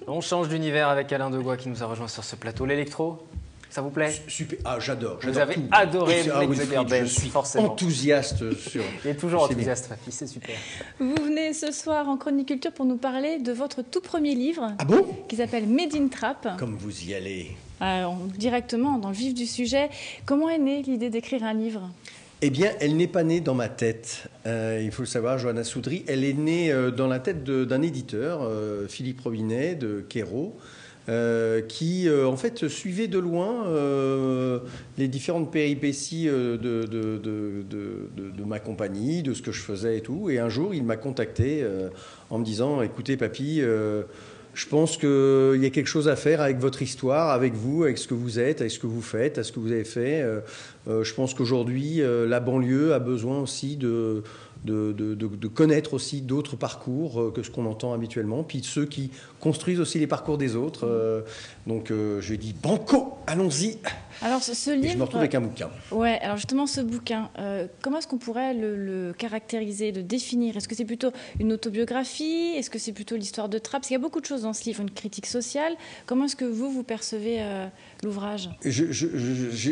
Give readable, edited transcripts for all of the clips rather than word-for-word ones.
On change d'univers avec Alain Degois qui nous a rejoint sur ce plateau. L'électro, ça vous plaît? Super. Ah, j'adore. Vous avez adoré Wilfried, Dance, je suis forcément. Enthousiaste sur... Il est toujours enthousiaste, Papy, c'est super. Vous venez ce soir en Chronique Culture pour nous parler de votre tout premier livre. Ah bon? Qui s'appelle Made in Trap. Comme vous y allez. Directement dans le vif du sujet. Comment est née l'idée d'écrire un livre? Eh bien, elle n'est pas née dans ma tête. Il faut le savoir, Johanna Soudry, elle est née dans la tête d'un éditeur, Philippe Robinet, de Kéro, qui, en fait, suivait de loin les différentes péripéties de ma compagnie, de ce que je faisais et tout. Et un jour, il m'a contacté en me disant « Écoutez, papy, je pense qu'il y a quelque chose à faire avec votre histoire, avec vous, avec ce que vous êtes, avec ce que vous faites, avec ce que vous avez fait. Je pense qu'aujourd'hui, la banlieue a besoin aussi de connaître aussi d'autres parcours que ce qu'on entend habituellement, puis de ceux qui construisent aussi les parcours des autres. Donc j'ai dit « Banco, allons-y !» Alors ce livre... Et je me retrouve avec un bouquin. Ouais, alors justement ce bouquin, comment est-ce qu'on pourrait le caractériser, le définir? Est-ce que c'est plutôt une autobiographie? Est-ce que c'est plutôt l'histoire de Trappes? Parce qu'il y a beaucoup de choses dans ce livre, une critique sociale. Comment est-ce que vous percevez l'ouvrage?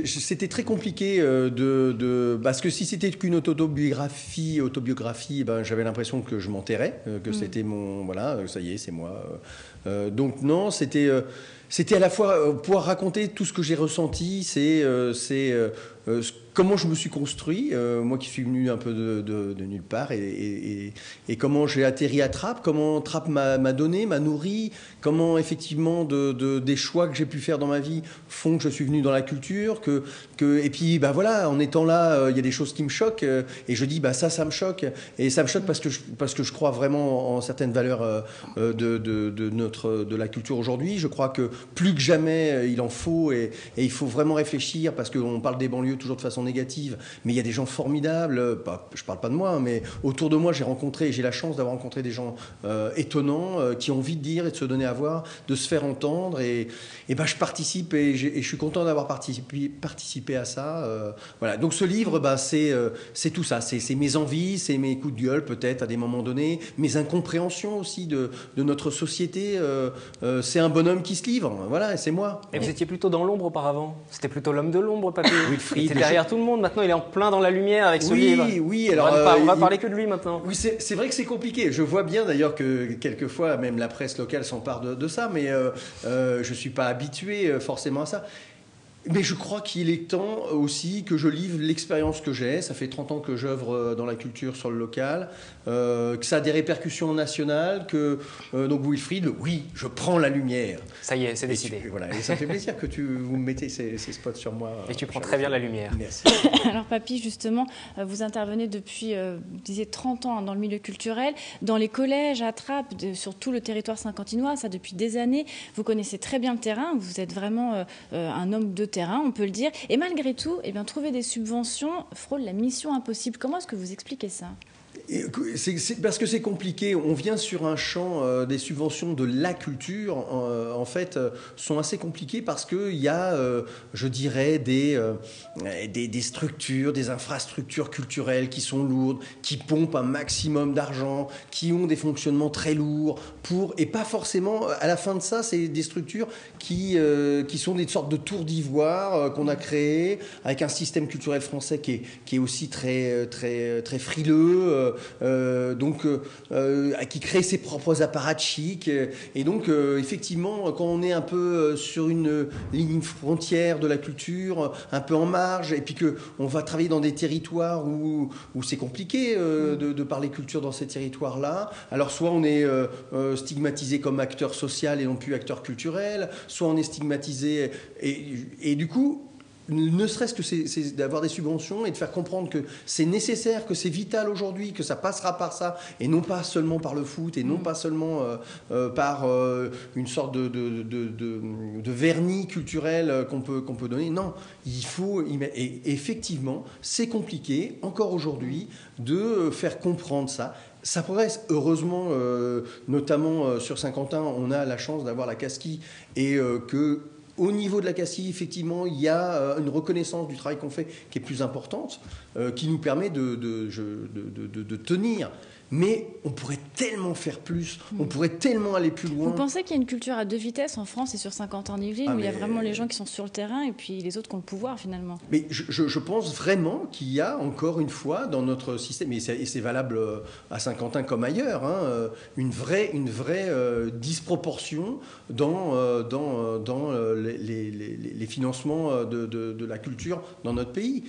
C'était très compliqué parce que si c'était qu'une autobiographie, ben, j'avais l'impression que je m'enterrais, que c'était mon... Voilà, ça y est, c'est moi. Donc non, c'était à la fois pouvoir raconter tout ce que j'ai ressenti, comment je me suis construit, moi qui suis venu un peu de nulle part, et comment j'ai atterri à Trappes, comment Trappes m'a donné, m'a nourri, comment effectivement des choix que j'ai pu faire dans ma vie font que je suis venu dans la culture, et puis bah voilà, en étant là, il y a des choses qui me choquent, et je dis bah ça me choque, et ça me choque parce que je crois vraiment en certaines valeurs de la culture aujourd'hui. Je crois que plus que jamais il en faut, et il faut vraiment réfléchir, parce qu'on parle des banlieues toujours de façon négative, mais il y a des gens formidables, je parle pas de moi, mais autour de moi j'ai la chance d'avoir rencontré des gens étonnants, qui ont envie de dire et de se donner à voir, de se faire entendre, et ben je participe, et je suis content d'avoir participé à ça. Voilà. Donc ce livre, c'est tout ça, c'est mes envies, c'est mes coups de gueule peut-être à des moments donnés, mes incompréhensions aussi de notre société. C'est un bonhomme qui se livre, voilà, et c'est moi. Et vous étiez plutôt dans l'ombre auparavant? C'était plutôt l'homme de l'ombre, Papy? Wilfried, il était derrière tout le monde, maintenant il est en plein dans la lumière avec ce livre. Oui, alors... On va parler que de lui maintenant. Oui, c'est vrai que c'est compliqué. Je vois bien d'ailleurs que quelquefois, même la presse locale s'empare de ça, mais je ne suis pas habitué forcément à ça. Mais je crois qu'il est temps aussi que je livre l'expérience que j'ai. Ça fait 30 ans que j'œuvre dans la culture sur le local, que ça a des répercussions nationales, donc Wilfried, oui, je prends la lumière. Ça y est, c'est décidé. Voilà, et ça me fait plaisir que vous mettez ces spots sur moi. Et tu prends très bien la lumière. Merci. Alors Papy, justement, vous intervenez depuis, vous disiez 30 ans dans le milieu culturel, dans les collèges, à Trappes, sur tout le territoire saint-quentinois, ça depuis des années. Vous connaissez très bien le terrain, vous êtes vraiment un homme de terrain, on peut le dire. Et malgré tout, eh bien, trouver des subventions frôle la mission impossible. Comment est-ce que vous expliquez ça ? C'est parce que c'est compliqué. On vient sur un champ des subventions de la culture, en fait, sont assez compliquées parce qu'il y a, je dirais, des structures, des infrastructures culturelles qui sont lourdes, qui pompent un maximum d'argent, qui ont des fonctionnements très lourds, et pas forcément, à la fin de ça, c'est des structures qui sont des sortes de tours d'ivoire qu'on a créées avec un système culturel français qui est aussi très, très, très frileux. Qui crée ses propres apparatchiks. Et donc, effectivement, quand on est un peu sur une ligne frontière de la culture, un peu en marge, et puis qu'on va travailler dans des territoires où c'est compliqué de parler culture dans ces territoires-là, alors soit on est stigmatisé comme acteur social et non plus acteur culturel, soit on est stigmatisé... Et du coup... Ne serait-ce que c'est d'avoir des subventions et de faire comprendre que c'est nécessaire, que c'est vital aujourd'hui, que ça passera par ça, et non pas seulement par le foot, et non pas seulement par une sorte de vernis culturel qu'on peut donner. Non, il faut y mettre. Et effectivement, c'est compliqué, encore aujourd'hui, de faire comprendre ça. Ça progresse, heureusement, notamment sur Saint-Quentin, on a la chance d'avoir la Casquie, et que... Au niveau de la Casquie, effectivement, il y a une reconnaissance du travail qu'on fait qui est plus importante, qui nous permet de tenir. mais on pourrait tellement faire plus, on pourrait tellement aller plus loin. Vous pensez qu'il y a une culture à deux vitesses en France et sur 50 ans d'Yvelines, où il y a vraiment les gens qui sont sur le terrain et puis les autres qui ont le pouvoir finalement? Mais je pense vraiment qu'il y a encore une fois dans notre système, et c'est valable à Saint-Quentin comme ailleurs, hein, une vraie disproportion dans les financements de la culture dans notre pays.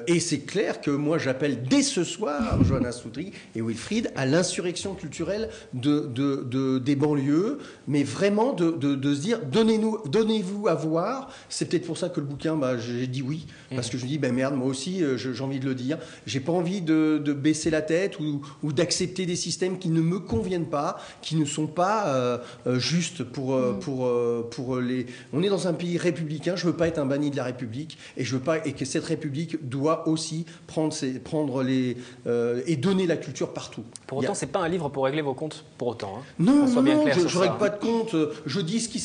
Et c'est clair que moi j'appelle dès ce soir Johanna Soudry et Wilfried à l'insurrection culturelle des banlieues, mais vraiment de se dire donnez-vous à voir. C'est peut-être pour ça que le bouquin, j'ai dit oui, parce que je me dis merde, moi aussi j'ai envie de le dire. J'ai pas envie de baisser la tête ou d'accepter des systèmes qui ne me conviennent pas, qui ne sont pas justes pour les. On est dans un pays républicain. Je veux pas être un banni de la République, et je veux pas, et que cette République doit aussi prendre et donner la culture partout. Pour autant, c'est pas un livre pour régler vos comptes, pour autant. Hein. Non, je règle pas de compte. Je dis ce qui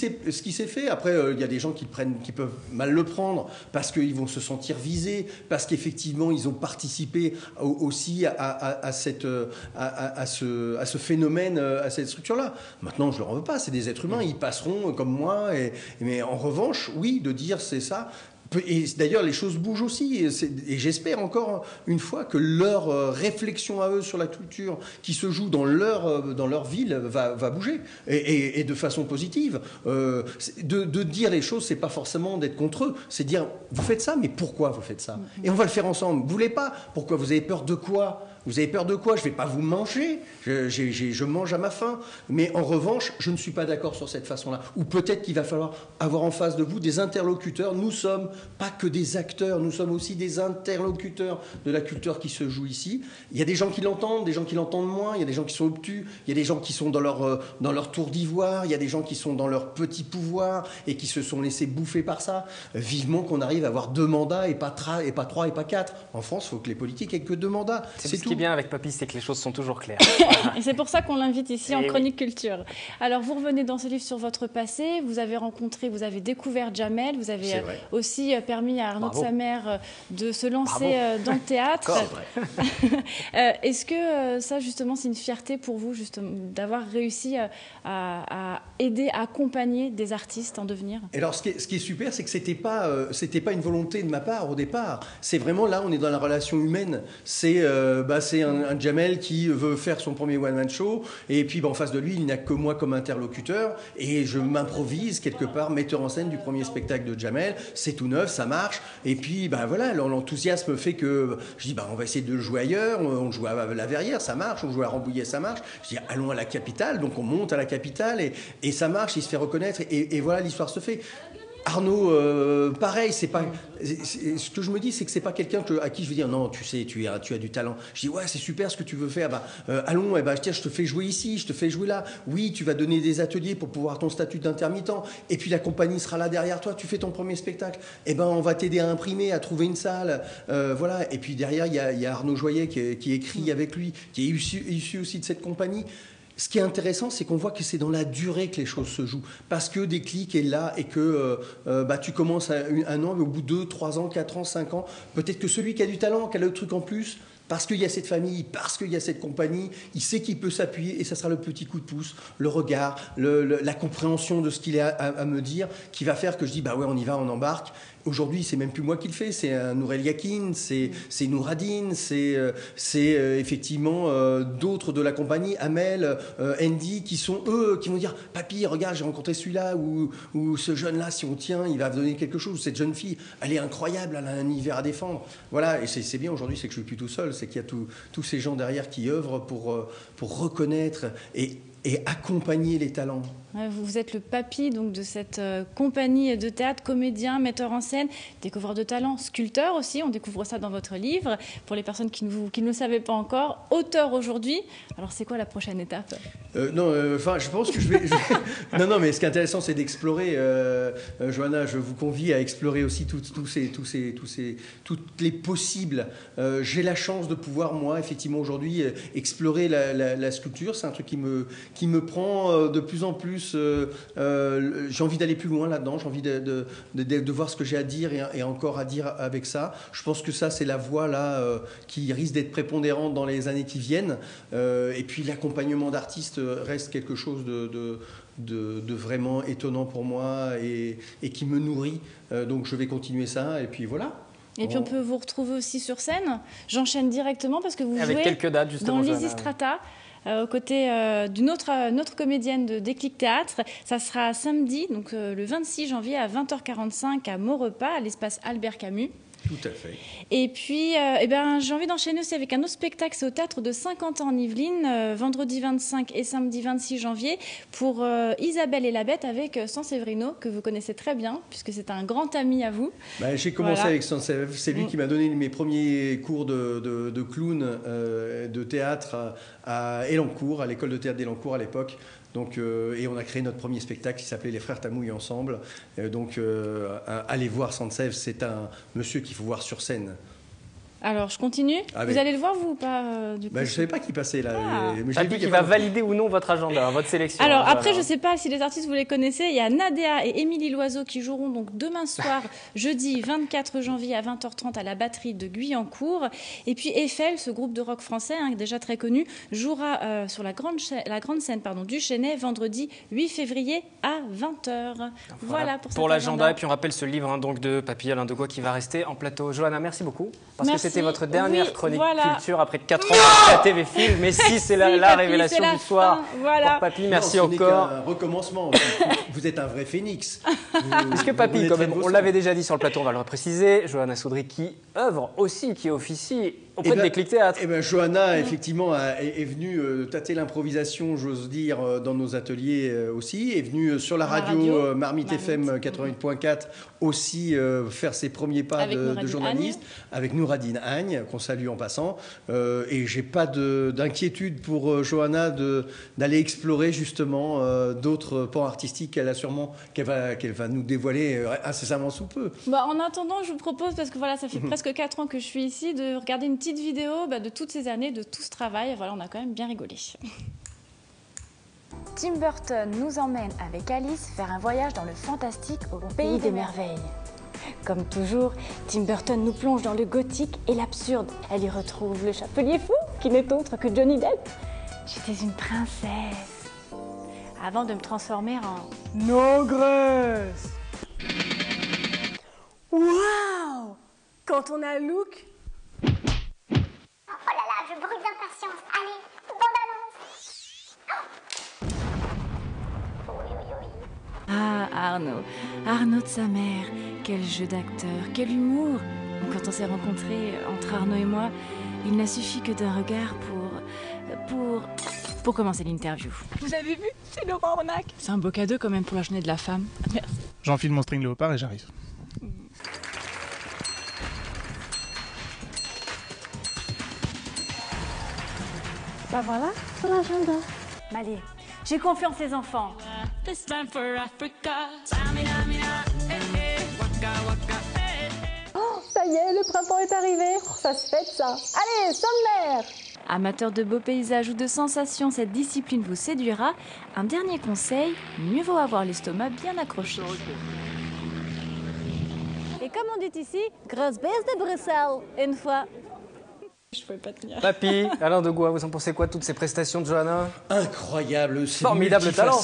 s'est fait. Après, il y a des gens qui peuvent mal le prendre parce qu'ils vont se sentir visés, parce qu'effectivement, ils ont participé aussi à ce phénomène, à cette structure-là. Maintenant, je leur en veux pas. C'est des êtres humains. Ils passeront comme moi. Mais en revanche, oui, de dire c'est ça. Et d'ailleurs, les choses bougent aussi, et j'espère encore une fois que leur réflexion à eux sur la culture qui se joue dans leur ville va bouger, et de façon positive. De dire les choses, c'est pas forcément d'être contre eux, c'est dire vous faites ça, mais pourquoi vous faites ça? Et on va le faire ensemble. Vous voulez pas? Pourquoi? Vous avez peur de quoi? Vous avez peur de quoi? Je ne vais pas vous manger, je mange à ma faim. Mais en revanche, je ne suis pas d'accord sur cette façon-là. Ou peut-être qu'il va falloir avoir en face de vous des interlocuteurs. Nous sommes pas que des acteurs, nous sommes aussi des interlocuteurs de la culture qui se joue ici. Il y a des gens qui l'entendent, des gens qui l'entendent moins, il y a des gens qui sont obtus, il y a des gens qui sont dans leur tour d'ivoire, il y a des gens qui sont dans leur petit pouvoir et qui se sont laissés bouffer par ça. Vivement qu'on arrive à avoir 2 mandats et pas 3 et pas 4. En France, il faut que les politiques aient que 2 mandats. C'est tout. Bien avec Papy, c'est que les choses sont toujours claires. Et c'est pour ça qu'on l'invite ici en Chronique Culture. Alors, vous revenez dans ce livre sur votre passé, vous avez découvert Jamel, vous avez aussi permis à Arnaud de Samer de se lancer dans le théâtre. Est-ce que ça, justement, c'est une fierté pour vous, justement, d'avoir réussi à aider, à accompagner des artistes en devenir? Alors, ce qui est super, c'est que c'était pas une volonté de ma part au départ. C'est vraiment, là, on est dans la relation humaine. C'est un Jamel qui veut faire son premier one-man show, et puis en face de lui, il n'a que moi comme interlocuteur, et je m'improvise quelque part metteur en scène du premier spectacle de Jamel. C'est tout neuf, ça marche, et puis voilà, l'enthousiasme fait que je dis on va essayer de le jouer ailleurs. On joue à la Verrière, ça marche, on joue à Rambouillet, ça marche. Je dis allons à la capitale, donc on monte à la capitale, et ça marche, il se fait reconnaître, et voilà, l'histoire se fait. Arnaud, pareil, ce que je me dis, c'est que c'est pas quelqu'un à qui je vais dire non, tu sais, tu as du talent. Je dis ouais, c'est super ce que tu veux faire. Allons, tiens, je te fais jouer ici, je te fais jouer là. Oui, tu vas donner des ateliers pour pouvoir ton statut d'intermittent. Et puis la compagnie sera là derrière toi. Tu fais ton premier spectacle. On va t'aider à imprimer, à trouver une salle. Voilà. Et puis derrière, il y a Arnaud Joyet qui écrit avec lui, qui est issu aussi de cette compagnie. Ce qui est intéressant, c'est qu'on voit que c'est dans la durée que les choses se jouent. Parce que Déclic est là et que tu commences à 1 an, mais au bout de 2, 3 ans, 4 ans, 5 ans, peut-être que celui qui a du talent, qui a le truc en plus, parce qu'il y a cette famille, parce qu'il y a cette compagnie, il sait qu'il peut s'appuyer, et ça sera le petit coup de pouce, le regard, la compréhension de ce qu'il a à me dire, qui va faire que je dis on y va, on embarque. Aujourd'hui, c'est même plus moi qui le fais, c'est Nourel Yakin, c'est Nouradine, c'est effectivement d'autres de la compagnie, Amel, Andy, qui sont eux, qui vont dire « Papy, regarde, j'ai rencontré celui-là, ou ce jeune-là, si on tient, il va donner quelque chose. Cette jeune fille, elle est incroyable, elle a un univers à défendre. » Voilà, et c'est bien aujourd'hui, c'est que je ne suis plus tout seul, c'est qu'il y a tous ces gens derrière qui œuvrent pour reconnaître et accompagner les talents. Vous êtes le papy donc, de cette compagnie de théâtre, comédien, metteur en scène, découvreur de talent, sculpteur aussi, on découvre ça dans votre livre, pour les personnes qui ne le savaient pas encore, auteur aujourd'hui. Alors c'est quoi la prochaine étape? Je pense que je vais... Non, mais ce qui est intéressant, c'est d'explorer. Johanna, je vous convie à explorer aussi toutes les possibles. J'ai la chance de pouvoir, moi, effectivement, aujourd'hui, explorer la sculpture. C'est un truc qui qui me prend de plus en plus. J'ai envie d'aller plus loin là-dedans, j'ai envie de voir ce que j'ai à dire et encore à dire avec ça. Je pense que ça, c'est la voie là qui risque d'être prépondérante dans les années qui viennent. Et puis l'accompagnement d'artistes reste quelque chose de vraiment étonnant pour moi et qui me nourrit. Donc je vais continuer ça et puis voilà. Et puis on peut vous retrouver aussi sur scène. J'enchaîne directement parce que vous Avec jouez quelques dates, justement, dans Johanna. Lysistrata. Aux côtés d'une autre comédienne de Déclic Théâtre. Ça sera samedi, donc le 26 janvier à 20h45 à Maurepas, à l'espace Albert Camus. Tout à fait. Et puis, j'ai envie d'enchaîner aussi avec un autre spectacle, c'est au Théâtre de Saint-Quentin en Yvelines, vendredi 25 et samedi 26 janvier, pour Isabelle et la Bête avec Sanseverino, que vous connaissez très bien, puisque c'est un grand ami à vous. J'ai commencé avec Sanseverino, c'est lui qui m'a donné mes premiers cours de clown, de théâtre à Elancourt, à l'école de théâtre d'Elancourt à l'époque. Donc, et on a créé notre premier spectacle qui s'appelait Les Frères Tamouille ensemble. Allez voir Sansev, c'est un monsieur qu'il faut voir sur scène. Alors, je continue. Vous allez le voir, vous, ou pas du coup, je ne savais pas qui passait là. Qui va valider ou non votre agenda, votre sélection. Alors, après, je ne sais pas si les artistes, vous les connaissez. Il y a Nadéa et Émilie Loiseau qui joueront donc demain soir, jeudi 24 janvier à 20h30 à la batterie de Guyancourt. Et puis Eiffel, ce groupe de rock français, déjà très connu, jouera sur la grande scène du Chênay vendredi 8 février à 20h. Voilà pour l'agenda. Et puis on rappelle ce livre donc de Papy Alain Degois qui va rester en plateau. Johanna, merci beaucoup. Parce que c'était votre dernière chronique culture après 4 ans à TV Film. Mais si, c'est la révélation du soir. Voilà. Pour Papy, merci encore. Ce n'est qu'un recommencement. Vous êtes un vrai phénix. Parce que Papy, quand même, on l'avait déjà dit sur le plateau, on va le repréciser. Johanna Soudry qui œuvre aussi, qui officie auprès de Déclic Théâtre. Johanna, effectivement, est venue tâter l'improvisation, j'ose dire, dans nos ateliers aussi. Est venue sur la radio Marmite FM 88.4 aussi faire ses premiers pas de journaliste avec Nouradine Agne, qu'on salue en passant. Et j'ai pas d'inquiétude pour Johanna d'aller explorer justement d'autres pans artistiques qu'elle va nous dévoiler incessamment sous peu. En attendant, je vous propose, parce que ça fait presque 4 ans que je suis ici, de regarder une petite vidéo de toutes ces années, de tout ce travail. Voilà, on a quand même bien rigolé. Tim Burton nous emmène avec Alice faire un voyage dans le fantastique au pays des merveilles. Comme toujours, Tim Burton nous plonge dans le gothique et l'absurde. Elle y retrouve le chapelier fou, qui n'est autre que Johnny Depp. J'étais une princesse, avant de me transformer en ogresse. Waouh! Quand on a un look... Oh là là, je brûle d'impatience. Allez, bande-annonce. Ah, Arnaud de sa mère, quel jeu d'acteur, quel humour. Quand on s'est rencontrés, entre Arnaud et moi, il n'a suffi que d'un regard pour commencer l'interview. Vous avez vu? C'est Laurent Ornac. C'est un beau cadeau quand même pour la journée de la femme. Merci. J'enfile mon string léopard et j'arrive. Voilà, sur l'agenda. Allez, j'ai confiance les enfants. Oh, ça y est, le printemps est arrivé. Ça se fête ça. Allez, sommaire. Amateur de beaux paysages ou de sensations, cette discipline vous séduira. Un dernier conseil, mieux vaut avoir l'estomac bien accroché. Et comme on dit ici, grosse baisse de Bruxelles, une fois. Je pouvais pas tenir. Papy, Alain Degois, vous en pensez quoi de toutes ces prestations de Johanna? Incroyable, c'est formidable talent.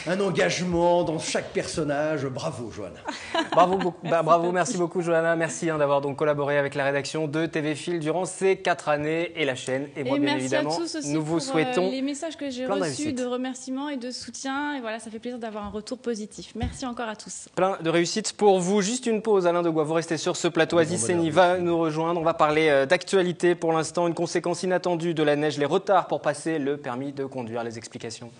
Un engagement dans chaque personnage. Bravo, Johanna. Bravo, merci beaucoup, Johanna. Merci d'avoir donc collaboré avec la rédaction de TV Fil durant ces 4 années et la chaîne. Et moi, bien merci évidemment, à tous aussi nous vous pour souhaitons les messages que j'ai reçus de remerciements et de soutien. Et voilà, ça fait plaisir d'avoir un retour positif. Merci encore à tous. Plein de réussites pour vous. Juste une pause, Alain Degois. Vous restez sur ce plateau. Aziz Seni va nous rejoindre. On va parler d'actualité pour l'instant, une conséquence inattendue de la neige, les retards pour passer le permis de conduire. Les explications.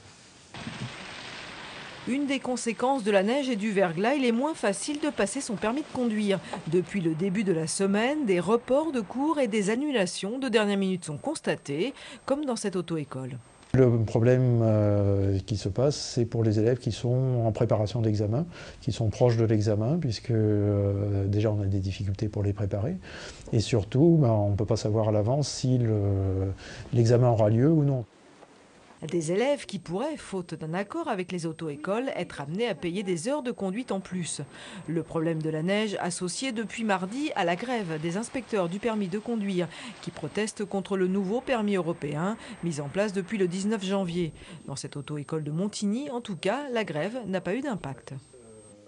Une des conséquences de la neige et du verglas, il est moins facile de passer son permis de conduire. Depuis le début de la semaine, des reports de cours et des annulations de dernière minute sont constatés, comme dans cette auto-école. Le problème qui se passe, c'est pour les élèves qui sont en préparation d'examen, qui sont proches de l'examen, puisque déjà on a des difficultés pour les préparer. Et surtout, on ne peut pas savoir à l'avance si l'examen aura lieu ou non. Des élèves qui pourraient, faute d'un accord avec les auto-écoles, être amenés à payer des heures de conduite en plus. Le problème de la neige associé depuis mardi à la grève des inspecteurs du permis de conduire qui protestent contre le nouveau permis européen mis en place depuis le 19 janvier. Dans cette auto-école de Montigny, en tout cas, la grève n'a pas eu d'impact.